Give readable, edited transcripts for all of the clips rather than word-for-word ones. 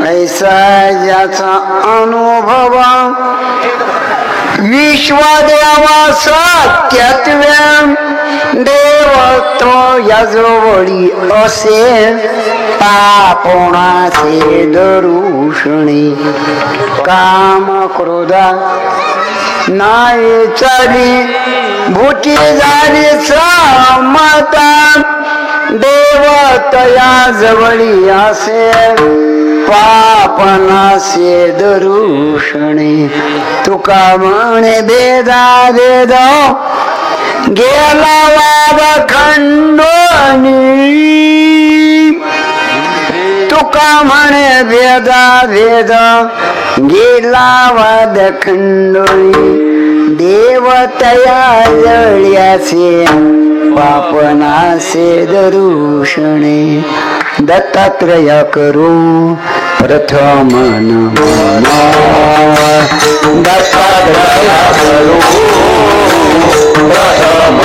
ऐसा याचा अनुभव विश्वदेवा सत्यत्व देव तो याजवळी असे पापोणाचे दरुषणी काम क्रोधा नाही चाली भूती झाली समता देव तया जवळी असे पापनासे दरुषणे तुका म्हणे भेदा भेद गेला वाद खंडोनी तुका म्हणे भेदा भेद गेला वाद खंडोनी देवतया जळ्याचे पापनासे दरुषणे दत्तात्रय करू प्रथम नमन दत्तात्रय करू प्रथम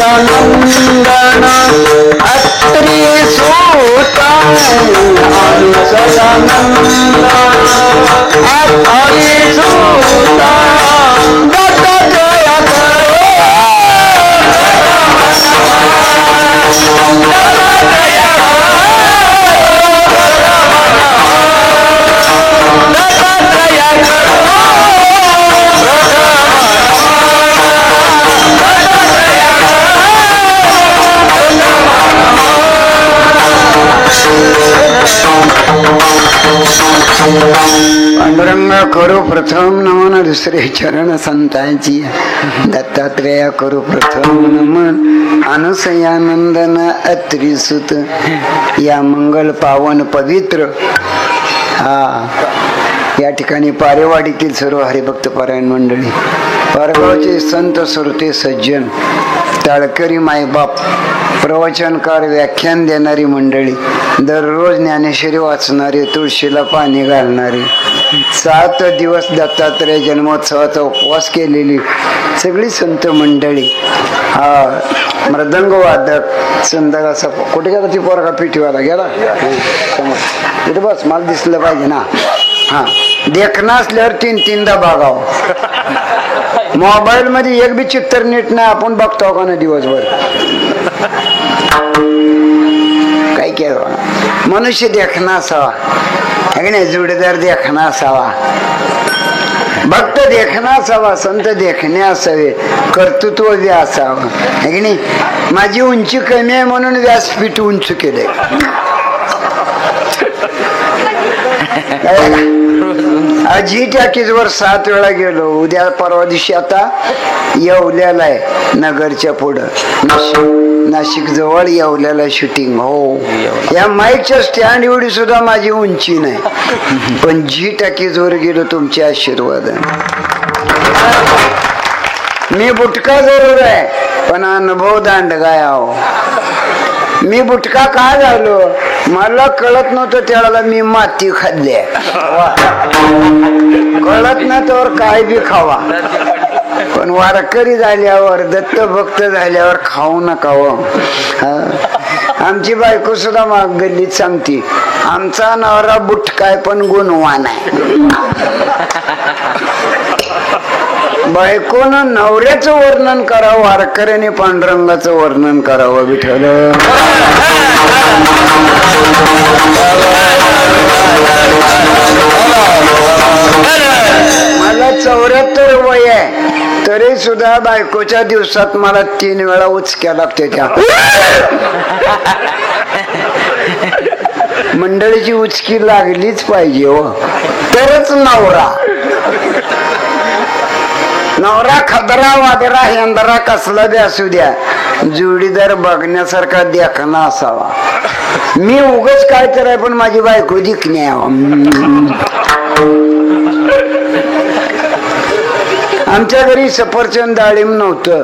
अनुसयनंदन अत्रि सूता अनुसयनंदन अत्रि सूता पांडुरंग करू प्रथम नमन दुसरे चरण संतांची दत्तात्रेय करू प्रथम नमन अनुसयानंदन अत्रिसुत या मंगल पावन पवित्र या ठिकाणी पारेवाडीतील सर्व हरिभक्त पारायण मंडळी पारगावचे संत श्रोते सज्जन टाळकरी मायबाप प्रवचनकार व्याख्यान देणारी मंडळी दररोज ज्ञानेश्वरी वाचणारे तुळशीला पाणी घालणारे 7 दिवस दत्तात्रय जन्मोत्सवाचा उपवास केलेली सगळी संत मंडळी मृदंग वादक संदग असा कुठे गेला ती पोरगा पिठीवाला गेला तिथे बस मला दिसलं पाहिजे ना देखणं असल्यावर 3-3दा बघाव मोबाईल मध्ये एक बी चित्तर नीट नाही आपण बघतो का ना दिवसभर काय केलं मनुष्य देखणं असावा नाही जोडीदार देखणं असावा भक्त देखणं असावा संत देखणे असावे कर्तृत्व बी असावं है नाही माझी उंची कमी आहे म्हणून व्यासपीठ उंच केले आजी टॅकीजवर 7 वेळा गेलो उद्या परवा दिवशी आता येवल्याला आहे नगरच्या पुढं नाशिक जवळ येवल्याला शूटिंग हो या माईकच्या स्टँड एवढी सुद्धा माझी उंची नाही पण जी टॅकीजवर गेलो तुमचे आशीर्वाद मी बुटका जरूर आहे पण अनुभव दांडगाय आहो मी बुटका का झालो मला कळत नव्हतं त्याला मी माती खाल्ली कळत ना तर काय बी खावा पण वारकरी झाल्यावर दत्त भक्त झाल्यावर खाऊ नका आमची बायको सुद्धा माग गल्लीत सांगते आमचा नवरा बुटकाय पण गुणवान आहे बायकोनं नवऱ्याचं वर्णन करावं वारकऱ्याने पांडुरंगाचं वर्णन करावं विठ्ठल मला 74 वय आहे तरी सुद्धा बायकोच्या दिवसात मला 3 वेळा उचक्या लागते त्या मंडळीची उचकी लागलीच पाहिजे हो तरच नवरा खदरा वादरा हेंदरा कसला बी असू द्या जोडीदार बघण्यासारखा देखणा असावा मी उगाच काय कराय पण माझी बायको दिखणे आमच्या घरी सफरचंद डाळिंब नव्हतं,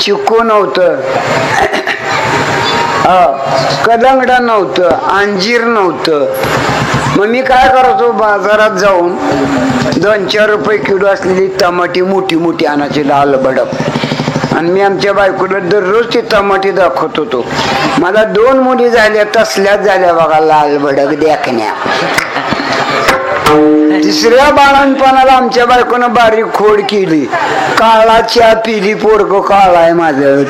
चिकू नव्हतं, कदंगडा नव्हतं, अंजीर नव्हतं. मग मी काय करायचो, बाजारात जाऊन 2-4 रुपये किलो असलेली टमाटी मोठी मोठी आणायची लाल भडक, आणि मी आमच्या बायकोला दररोज ती टमाटी दाखवत होतो. मला 2 मुली झाल्या, तसल्याच झाल्या बघा, लाल भडक देखण्या. 3ऱ्या बाळणपणाला आमच्या बायकोनं बारीक खोड केली, काळा चहा पिली, पोरग काळाय माझं.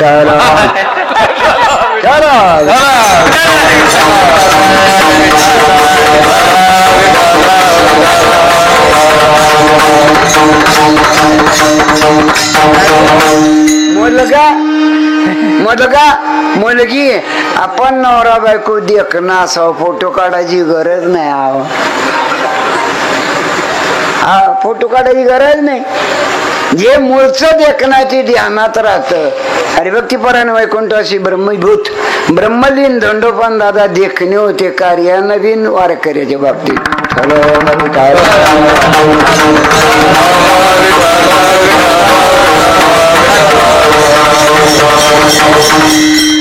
मुलगी आपण नवरा बायको देखणं असावं, फोटो काढायची गरज नाही. फोटो काढायची गरज नाही. जे मूळचं देखण्याचे ध्यानात राहत. हरिभक्तीपरायण वैकुंठाशी ब्रह्मभूत ब्रह्मलीन दंडोपान दादा देखणे होते कार्य नवीन वारकऱ्याच्या बाबतीत.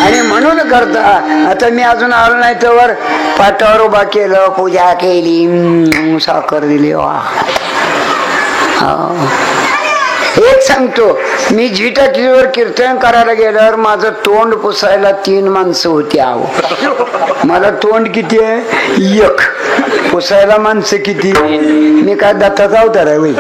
आणि म्हणून करता. आता मी अजून आलो नाही तर पाटावर उभा केलं, पूजा केली, साखर दिली. वा, एक सांगतो, मी झिटाकीवर कीर्तन करायला गेल्यावर माझं तोंड पुसायला 3 माणसं होती. मला तोंड किती आहे? 1. पुसायला माणसं किती? मी काय दत्ताचा अवतार आहे?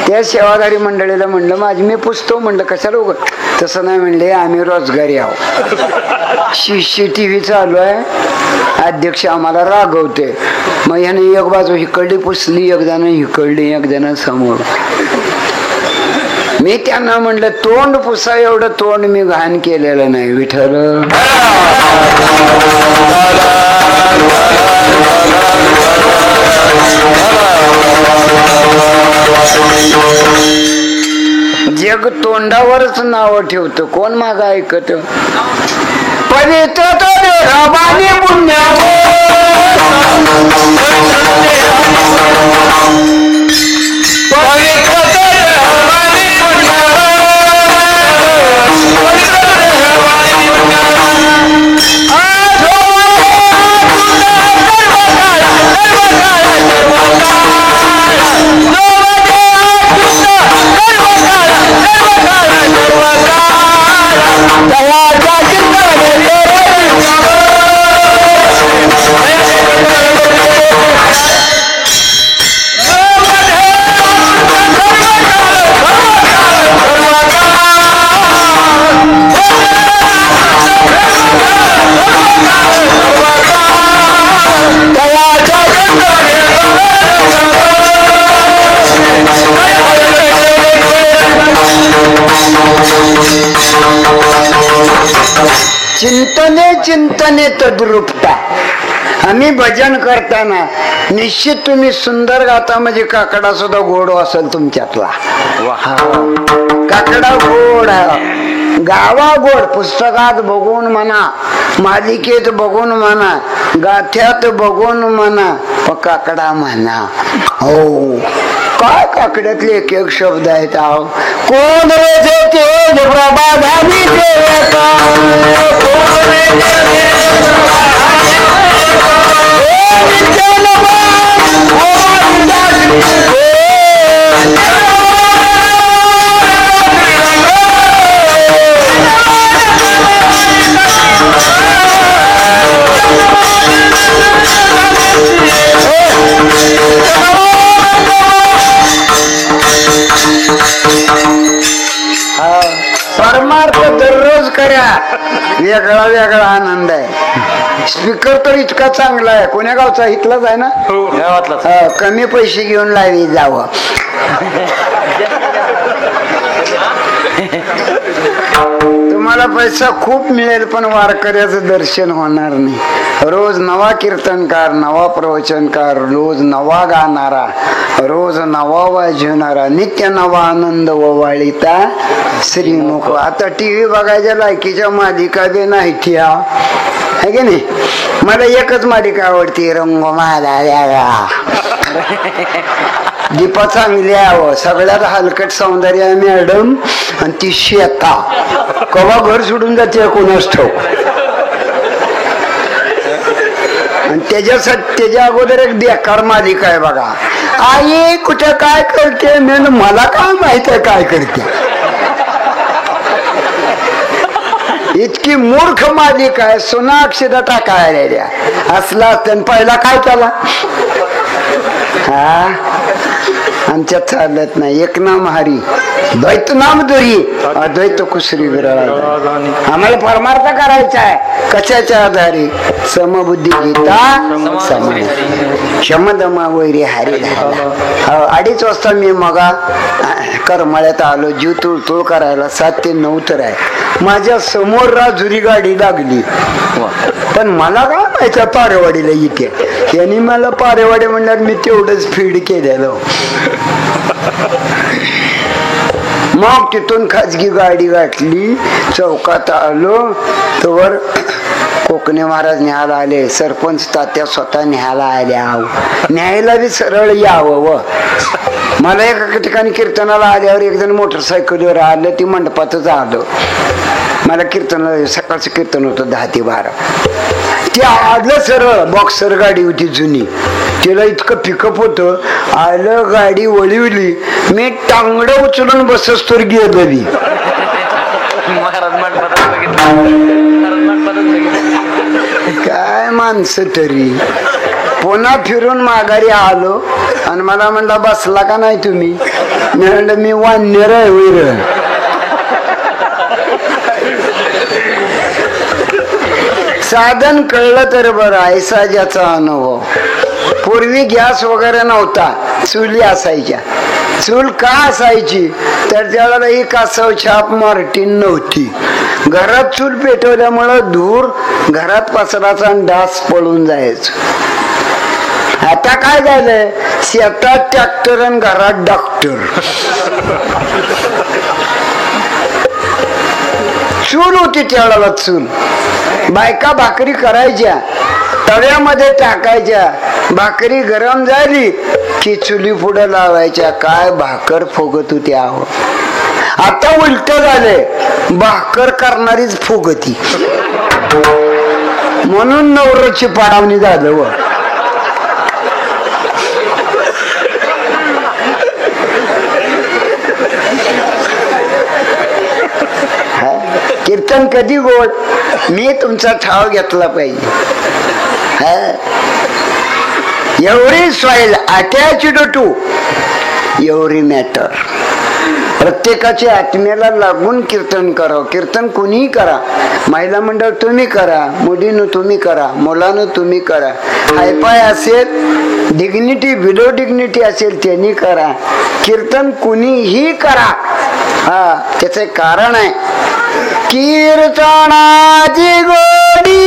त्या सेवादारी मंडळीला म्हणलं, माझी मी पुसतो. म्हणलं कशाला उघड? तसं नाही म्हणले, आम्ही रोजगारी आहोत. CCTV चालू आहे, अध्यक्ष आम्हाला रागवते. मग ह्याने एक बाजू हिकडली पुसली, एक जण हिकडली, एक जण समोर. मी त्यांना म्हणलं, तोंड पुसा एवढं तोंड मी घाण केलेलं नाही. विठ्ठल जग तोंडावरच नाव ठेवतं, कोण माग ऐकत? पवित्र पुण्य चिंतने चिंतने तद्रूपता. आम्ही भजन करताना निश्चित तुम्ही सुंदर गाता, म्हणजे काकडा सुद्धा गोड असेल तुमच्यातला. काकडा गोड, गावा गोड. पुस्तकात बघून म्हणा, मालिकेत बघून म्हणा, गाथ्यात बघून म्हणा, पण काकडा म्हणा. हो, काय काकड्यातले एक एक शब्द आहेत. कोण परमार्थ दररोज करा, वेगळा वेगळा आनंद आहे. स्पीकर तर इतका चांगला आहे. कोण्या गावचा? इथलाच आहे ना? कमी पैसे घेऊन लावी जावं. तुम्हाला पैसा खूप मिळेल, पण वारकऱ्याचं दर्शन होणार नाही. रोज नवा कीर्तनकार, नवा प्रवचनकार, रोज नवा गाणारा, रोज नवा वाजवणारा, नित्य नवा आनंद ववाळीता श्रीमुख. आता TV बघायच्या लायकीच्या मालिका बी नाही ठिया, आहे की नाही? मला एकच मालिका आवडती, रंगमाला. दीपा चांगली आहे, सगळ्यात हलकट सौंदर्य आहे मॅडम. आणि ती शेता कवा घर सोडून जाते कोणाच ठाऊक. आणि त्याच्यासाठी त्याच्या अगोदर एक बेकार मालिका आहे बघा, आई कुठे काय करते. मला काय माहित आहे काय करते. इतकी मूर्ख मालिका आहे. सोनाक्षीदा टाकायला असला पहिला काय केला. हा आमच्यात चालत नाही. एक नाम हरी द्वैत नाम दुरी अद्वैत कुसरी विरळ. आम्हाला परमार्थ करायचा आहे. कशाच्या आधारे. समबुद्धी गीता शमदमा वैरी हरी. 2:30 वाजता मी मगा करमाळ्यात आलो जीव तुळतुळ करायला. 7 ते 9 तर आहे. माझ्या समोर राजुरी गाडी लागली. पण मला काय माहिती पारेवाडीला इथे. यांनी मला पारेवाडी म्हणणार मी तेवढंच फीड केलेलं. मग तिथून खाजगी गाडी गाठली. चौकात आलो तर कोकणे महाराज न्यायला आले. सरपंच तात्या स्वतः न्यायला आले. न्यायला बी सरळ यावं. व मला एका ठिकाणी कीर्तनाला आल्यावर एक जण मोटरसायकलीवर आलं. ती मंडपातच आलं. मला कीर्तन सकाळचं कीर्तन होतं 10 ते 12. ते आलं सरळ. बॉक्सर गाडी होती जुनी. तिला इतकं पिकअप होतं. आलं गाडी वळवली. मी टांगडं उचलून बसस तर गेली. काय माणसं तरी. पुन्हा फिरून माघारी आलो आणि मला म्हणला बसला का नाही तुम्ही. मी म्हणलं मी वान्यर आहे वैर. साधन कळलं तर बरं. ऐसा ज्याचा अनुभव. पूर्वी गॅस वगैरे नव्हता. चुली असायच्या. चूल का असायची तर त्याला ही कासव छाप मार्टिन नव्हती. घरात चूल पेटवल्यामुळं धूर घरात पसराचा आणि डास पळून जायचं. आता काय झालंय शेतात ट्रॅक्टर आणि घरात डॉक्टर. चूल होती त्यावेळेला. चूल बायका भाकरी करायच्या. तव्यामध्ये टाकायच्या. भाकरी गरम झाली की चुली पुढे लावायच्या. काय भाकर फुगत होती. आता उलट झाले. भाकर करणारीच फुगती. म्हणून नवऱ्याची पाडावणी झालं. व कीर्तन कधी गोड. मी तुमचा ठाव घेतला पाहिजे. Every soil attached to every matter. प्रत्येकाच्या आत्म्याला लागून कीर्तन करावं. कीर्तन कुणीही करा. महिला मंडळ तुम्ही करा. मुलीनं तुम्ही करा. मुलानं तुम्ही करा. हायपाय असेल डिग्निटी बिलो डिग्निटी असेल त्यांनी करा. कीर्तन कुणीही करा. त्याच कारण आहे. कीर्तनाची गोडी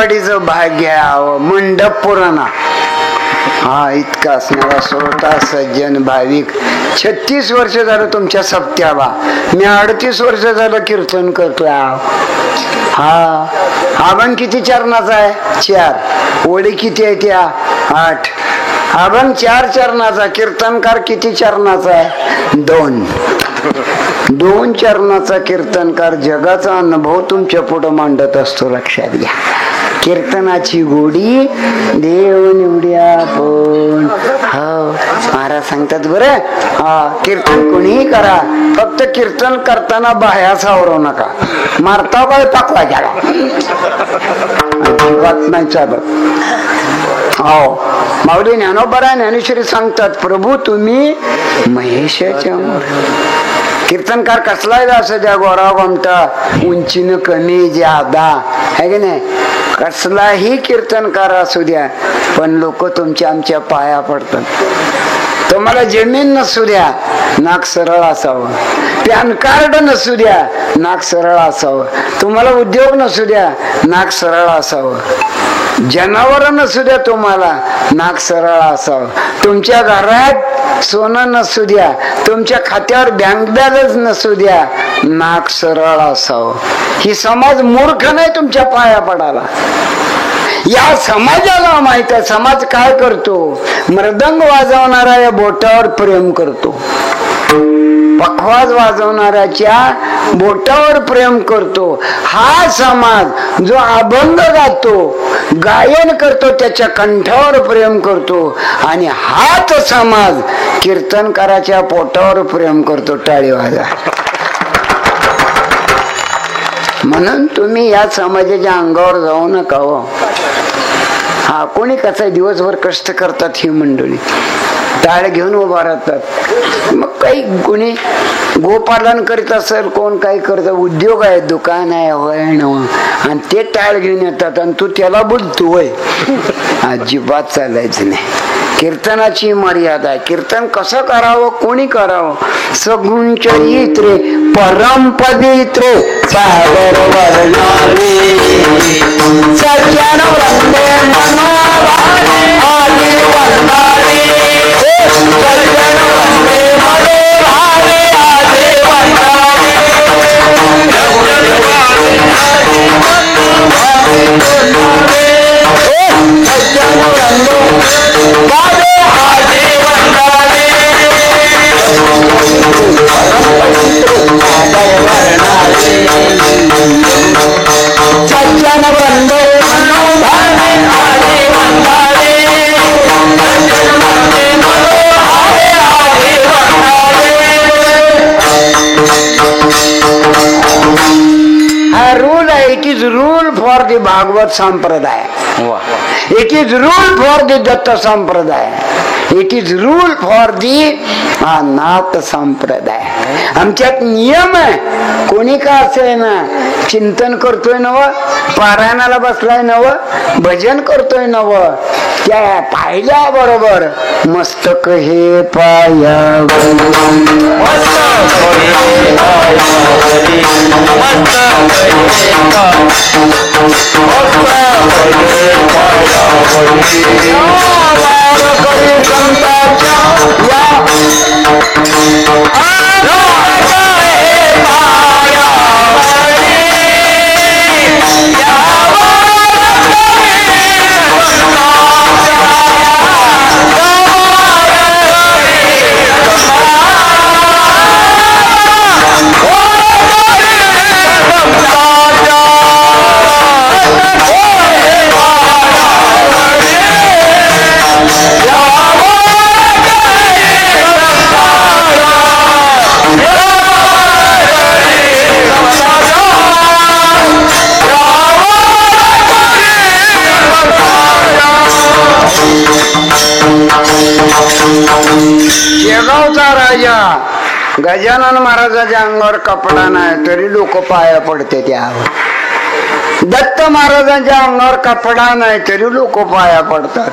पारेवाडीचं भाग्य आहे, मंडप पुराणा. हा इतका असणारा श्रोता सज्जन भाविक. 36 वर्ष झालं तुमच्या सप्त्याला, मी 38 वर्ष झालं कीर्तन करतोय. हा अभंग किती चरणाचा आहे? 4. ओळी किती आहे त्या? 8. अभंग 4 चरणाचा. कीर्तनकार किती चरणाचा आहे? 2. 2 चरणाचा कीर्तनकार जगाचा अनुभव तुमच्या पुढे मांडत असतो. लक्षात घ्या. कीर्तनाची गोडी देव निवड्या पण. हो महाराज सांगतात बरं. कीर्तन कोणीही करा, फक्त कीर्तन करताना बाह्या सावरव नका. मारता बाय पाकवा घ्या, अजिबात नाही चालत. हो माऊली ज्ञानोबा ज्ञानेश्वरी सांगतात, प्रभू तुम्ही महेशाच्या कीर्तनकार कसलाही असं द्या, गोरा गोमटा, उंचीनं कमी ज्यादा आहे की नाही, कसलाही कीर्तनकार असू द्या, पण लोक तुमच्या आमच्या पाया पडतात. तुम्हाला जमीन नसू द्या, नाक सरळ असावं. पॅन कार्ड नसू द्या, नाक सरळ असावं. तुम्हाला उद्योग नसू द्या, नाक सरळ असावं. जनावर नसू द्या, तुम्हाला नाक सरळ असावं. तुमच्या घरात सोनं नसू द्या, तुमच्या खात्यावर बँक बॅलन्स नसू द्या, नाक सरळ असावं. ही समाज मूर्ख नाही तुमच्या पाया पडायला. या समाजाला माहित आहे समाज काय करतो. मृदंग वाजवणारा या बोटावर प्रेम करतो, पखवाज वाजवणाऱ्याच्या बोटावर प्रेम करतो. हा समाज जो अभंग गातो, गायन करतो, त्याच्या कंठावर प्रेम करतो. आणि हाच समाज कीर्तनकाराच्या पोटावर प्रेम करतो. टाळी वाजा. म्हणून तुम्ही या समाजाच्या अंगावर जाऊ नका हो. हा कोणी कसा दिवसभर कष्ट करतात ही मंडळी, टाळ घेऊन उभा राहतात. मग काही कोणी गोपालन करीत असेल, कोण काही करत, उद्योग आहे, दुकान आहे, होय न, आणि ते टाळ घेऊन येतात आणि तू त्याला बोलतो होय. अजिबात चालायचं नाही. कीर्तनाची मर्यादा आहे. कीर्तन कसं करावं, कोणी करावं. सगुण चरित्रे परम पवित्रे सागर वर्णारे सज्जन वंदे मनोभावे आदि वंदनारे सज्जन वंदे मनोभावे आदि वंदनारे सज्जन वंदे भावे आदि वंदनारे सज्जन वंदे मनोभावे आदि वंदनारे सज्जन वंदे मनोभावे आदि वंदनारे. रूल आहे. It is rule for the Bhagwat Sampradaya. It is rule for the Datta Sampradaya. It is rule for the Nath Sampradaya. आमच्यात नियम आहे. कोणी का असे ना, चिंतन करतोय नव, पारायणाला बसलाय नव, भजन करतोय नव, त्या पाहिल्या बरोबर मस्तक हे पाया शेगावचा राजा गजानन महाराजाच्या अंगावर कपडा नाही तरी लोक पाया पडते त्यावर. दत्त महाराजांच्या अंगावर कपडा नाही तरी लोक पाया पडतात.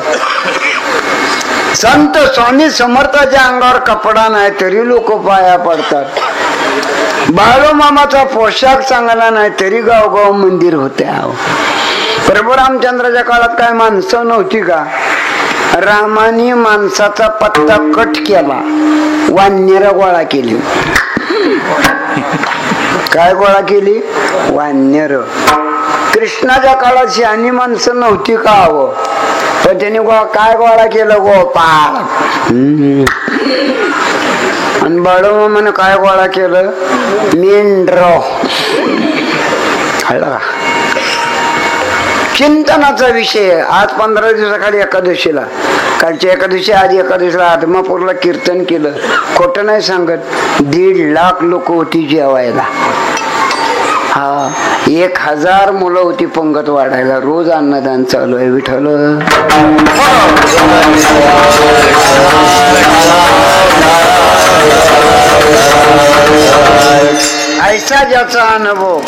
संत स्वामी समर्थाच्या अंगावर कपडा नाही तरी लोक पाया पडतात. बाळूमामाचा पोशाख चांगला नाही तरी गावगाव मंदिर होते. प्रभू रामचंद्राच्या काळात काय माणसं नव्हती का? रामाने माणसाचा पत्ता कट केला, वानर गोळा केली. काय गोळा केली? वानर. कृष्णाच्या काळात शहाणी माणसं नव्हती का हवं, पण त्यांनी काय गोळा केलं? गोपाळ. आणि बाळूमामाने काय गोळा केलं? मेंढर. चिंतनाचा विषय. आज 15 दिवसाखाली एकादशीला, कालच्या एकादशी आधी एकादशीला आदमापूरला कीर्तन केलं. खोटं नाही सांगत, 1.5 लाख लोक होती जेवायला. हा, 1000 मुलं होती पंगत वाढायला. रोज अन्नदान चालू आहे. विठ्ठल ऐसा ज्याचा अनुभव.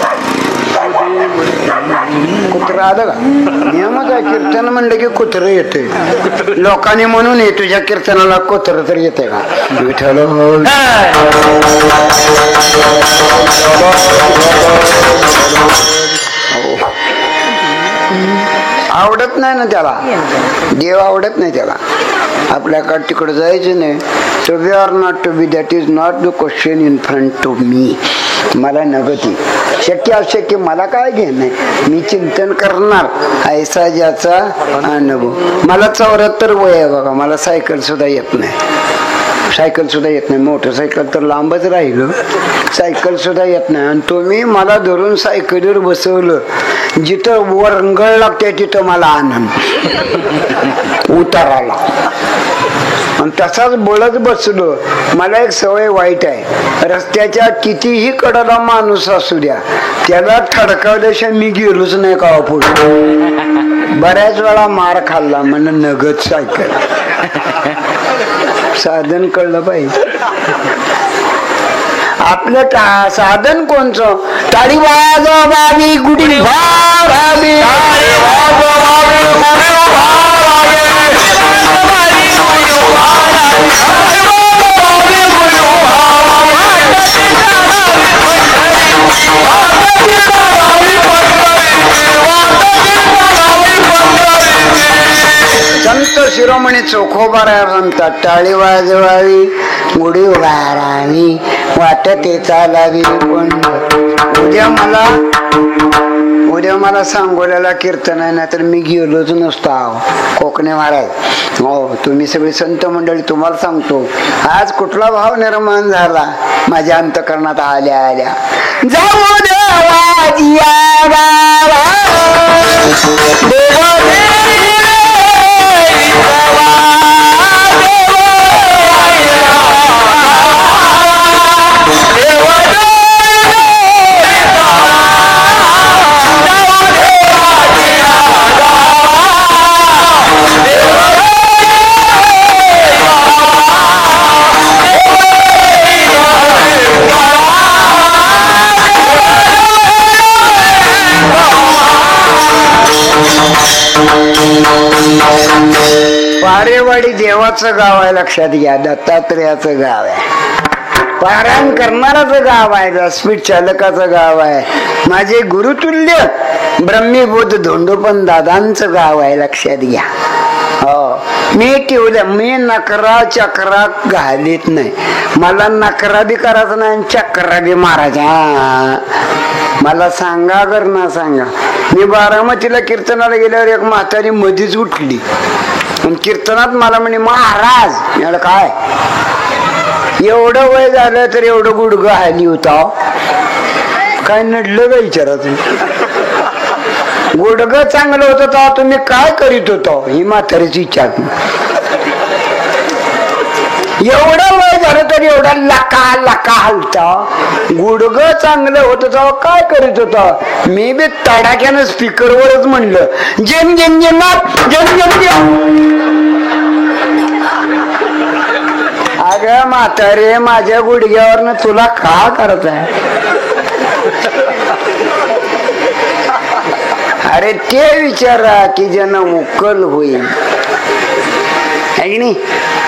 कुत्रा आलं का? नियमच आहे. कीर्तन म्हणलं की कुत्र येते. लोकांनी म्हणून ये तुझ्या कीर्तनाला कुत्र तर येते का? विठ्ठल आवडत नाही ना त्याला. देव आवडत नाही त्याला. आपल्याकडे तिकडे जायचं नाही. To be or not to be, that is not the question in front of me. मला नगती शक्य अशक्य मला काय घेणं. मी चिंतन करणार. ऐसा ज्याचा अनुभव. मला 74 वय आहे बघा. मला सायकल सुद्धा येत नाही. सायकल सुद्धा येत नाही. मोटरसायकल तर लांबच राहिलं, सायकल सुद्धा येत नाही. आणि तुम्ही मला धरून सायकलीवर बसवलं, जिथं वरंगळ लागते तिथं मला आनंद उताराला. आणि तसाच बोलत बसलो. मला एक सवय वाईट आहे. रस्त्याच्या कितीही कडाला माणूस असू द्या, त्याला थडकावल्याशिवाय मी गेलोच नाही का पुढे. बऱ्याच वेळा मार खाल्ला म्हणून नगद सायकल. साधन कळलं पाहिजे आपलं. साधन कोणचं? टाळी वाजवावी, गुढी वाजवावी, संत शिरोमणी चोखोबारा म्हणतात. टाळी वाजवावी, गुढी उभारावी, वाटते चालावी. उद्या मला सांगोल्याला कीर्तन आहे ना, तर मी गेलोच नसतो. कोकणे महाराज हो, तुम्ही सगळी संत मंडळी, तुम्हाला सांगतो आज कुठला भाव निर्माण झाला माझ्या अंतकरणात आल्या आल्या. जाऊ देवा पारेवाडी देवाचं गाव आहे. लक्षात घ्या, दत्तात्रेयाचं गाव आहे. पारायण करणाराचं गाव आहे. व्यासपीठ चालकाचं गाव आहे. माझे गुरुतुल्य ब्रह्मीबोध धोंडोपंत दादांचं गाव आहे. लक्षात घ्या. हो, मी नकरा चक्रा घालीत नाही. मला नकरा बी करायचा नाही, चक्रा बी मारायचा. मला सांगा कर ना सांगा. मी बारामतीला कीर्तनाला गेल्यावर एक म्हातारी मधीच उठली. कीर्तनात मला म्हणे, महाराज याला काय एवढं वय झालं तर एवढं गुडघं हाली होता. काय नडलं का विचारायचं? गुडघं चांगलं होतं तेव्हा तुम्ही काय करीत होता? ही म्हातारीची इच्छा. एवढं वय झालं तर एवढा लका लका हलता. गुडघं चांगलं होतं तेव्हा काय करीत होता? मी बी तडाख्यानं स्पीकरवरच म्हणलं, जेम जेम जेम जेम जेम जेम. अगं म्हातारे, माझ्या गुडघ्यावरनं तुला का करत आहे? अरे ते विचारा की ज्यांना उकल होईल.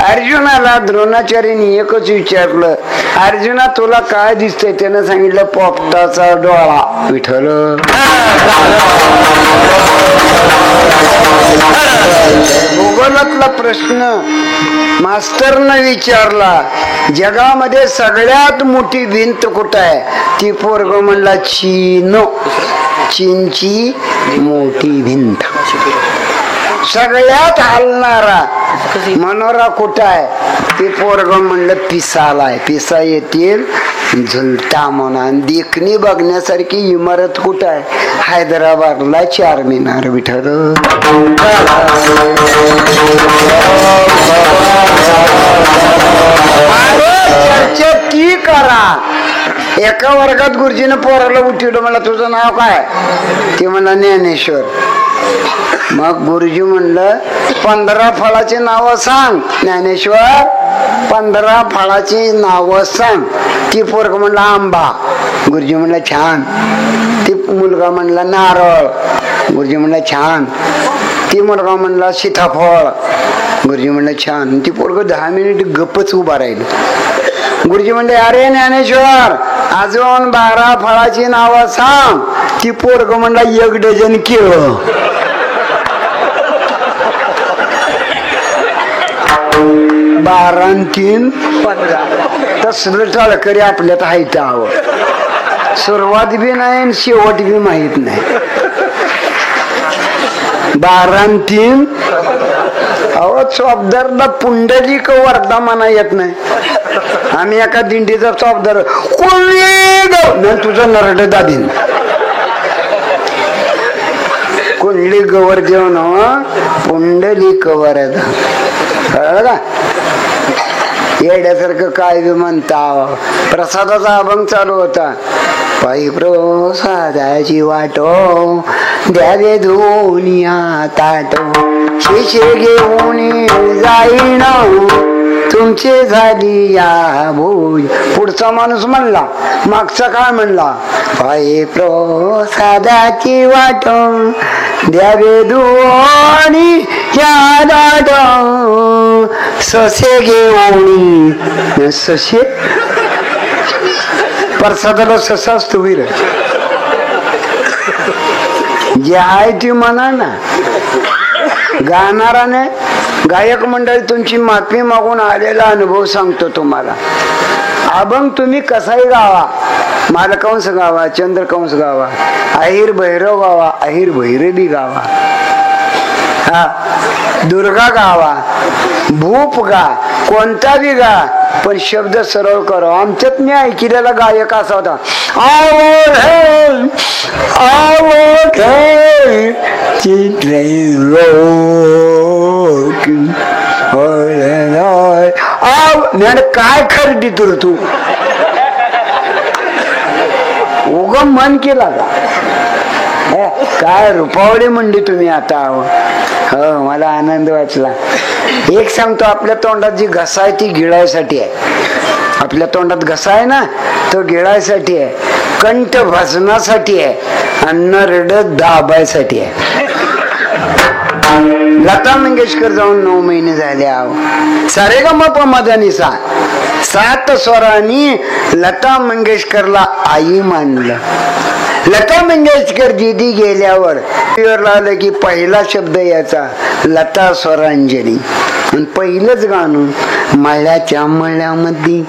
अर्जुनाला द्रोणाचार्यांनी एकच विचारलं, अर्जुना तुला काय दिसतंय? त्यानं सांगितलं पोपटाचा डोळा. विठ्ठल भूगोलातला प्रश्न मास्तरनं विचारला, जगामध्ये सगळ्यात मोठी भिंत कुठं आहे? ती पोरग म्हणला चीन. चीनची मोठी भिंत. सगळ्यात हलणारा मनोरा कुठं आहे? ते पोरग म्हणलं पिसाला आहे. पिसा येतील झुलता म्हणा. देखणी बघण्यासारखी इमारत कुठं आहे? हैदराबादला चारमिनार. विठ्ठल चर्चा ती करा. एका वर्गात गुरुजीने पोराला उठवलं, मला तुझं नाव काय? ते म्हणला ज्ञानेश्वर. मग गुरुजी म्हणलं 15 फळाची नावं सांग. ज्ञानेश्वर 15 फळाची नावं सांग. ती पोरग म्हणला आंबा. गुरुजी म्हणला छान. ती मुलगा म्हणला नारळ. गुरुजी म्हणला छान. ती मुलगा म्हणला सीताफळ. गुरुजी म्हणला छान. ती पोरग 10 मिनिट गप्पच उभा राहिली. गुरुजी म्हणले अरे ज्ञानेश्वर अजून 12 फळाची नावं सांग. ती पोरग म्हणला 1 डझन केळं. 12 आणि 3 15. तसलं टाळकरी आपल्यात हायत हवं. सुरुवात बी नाही आणि शेवट बी माहित नाही. 12 आणि 3 अहो चौबदारला पुंडलिक वर्धा म्हणा येत नाही. आम्ही एका दिंडीचा चौबदार कोणी तुझं नरड दादीन कुंडली गवर जेवण पुंडलिक वरदा. कळलं का? येड्यासारखं काय बी म्हणता. प्रसादाचा अभंग चालू होता. पायी प्रसादाची वाटो द्यावे धोनिया ताटो शिशे घेऊन जाईन तुमचे झाली या भोज. पुढचा माणूस म्हणला, मागचा काय म्हणला? पायी प्रसादाची वाटो द्यावे धोनी या दाटो ससे घेऊन. ससे प्रसादाला ससा असतो वीर. जे आहे ती म्हणा ना. गाणाराने गायक मंडळी तुमची माफी मागून आलेला अनुभव सांगतो तुम्हाला. अभंग तुम्ही कसाही गावा. मालकंस गावा, चंद्रकंस गावा, अहिर भैरव गावा, अहिर भैरवी गावा, हा दुर्गा गावा, भूप गा, कोणता बी गा, पण शब्द सरळ करो. आमच्यात मी ऐकलेला गायक असा होता. आवड काय खरडी तुर तू उगम मन केला का? काय रुपावडी म्हणली तुम्ही आता. हो मला आनंद वाटला. एक सांगतो, आपल्या तोंडात जी घसा आहे ती गिळायसाठी आहे. आपल्या तोंडात घसा आहे ना तो गिळायसाठी आहे, कंठ भजनासाठी आहे, अन्न रड दाबायसाठी आहे. लता मंगेशकर जाऊन 9 महिने झाले आहो. सारेगमपमधनिसा 7 स्वरांनी लता मंगेशकरला आई मानलं. लता मंगेशकर दीदी गेल्यावर लागलं की पहिला शब्द याचा लता स्वरांजली. आणि पहिलंच गाणं मळ्याच्या मळ्यामध्ये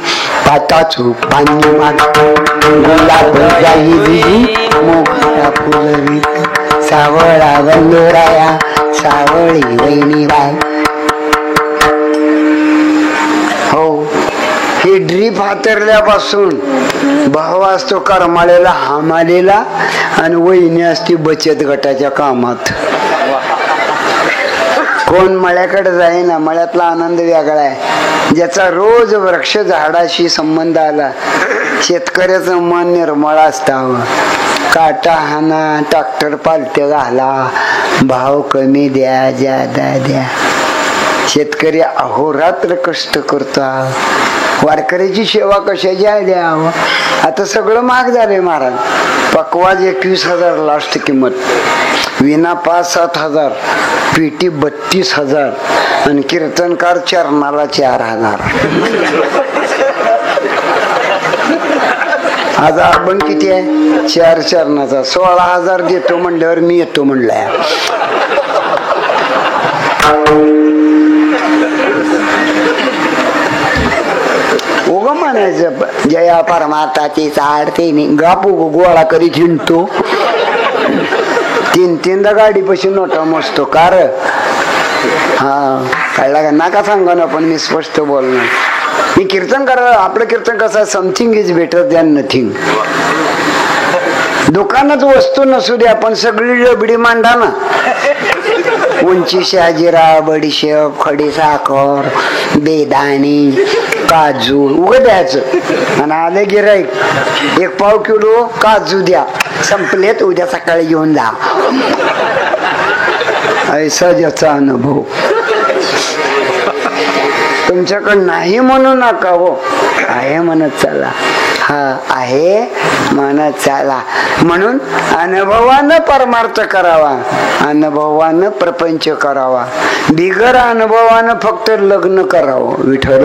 पाताचू पाणी गुलाब फुलवी सावळा गंधोराया सावळी वहिनी बाय. हो ही ड्रीप हातरल्यापासून भाव असतो करमाळ्याला हामालेला आणि वहिनी असती बचत गटाच्या कामात. कोण मळ्याकडे जाईना. मळ्यातला आनंद वेगळा आहे. ज्याचा रोज वृक्ष झाडाशी संबंध आला, शेतकऱ्याचं मन निर्मळ असतं. काटा हाना, ट्रॅक्टर पालटे घाला, भाव कमी द्या, जादा द्या. शेतकरी अहोरात्र कष्ट करता. वारकऱ्याची सेवा कशाची आहे द्यावं. आता सगळं महाग झालंय महाराज. पकवाज 21,000 लास्ट किंमत, विना 5-7 हजार, पेटी 32,000 आणि कीर्तनकार चरणाला 4,000. आज आपण किती आहे? 4 चरणाचा 16,000 देतो म्हणल्यावर मी येतो म्हणलाय. उग म्हणायचं जया परमाताची चाडते गाप उग गोळा करीत हिंडतो. 3-3दा गाडी पशी नोटा मोजतो. कार हा कळला का? नका सांगा ना, पण मी स्पष्ट बोलणार. मी कीर्तन करा. आपलं कीर्तन कसं आहे? Something is better than nothing. दुकानात वस्तू नसू द्या पण सगळी लबडी मांडा ना. उंची शाजिरा, बडीशेप, खडी साखर, बेदाणी, काजू उघड द्यायचं. आणि आले गिराईक 1 पाव किलो काजू द्या, संपलेत उद्या सकाळी घेऊन जा. ऐसा ज्याचा अनुभव. तुमच्याकडे नाही म्हणू नका हो, आहे म्हणत चला. हा आहे म्हणत चला. म्हणून अनुभवानं परमार्थ करावा, अनुभवानं प्रपंच करावा. बिगर अनुभवानं फक्त लग्न करावं. विठ्ठल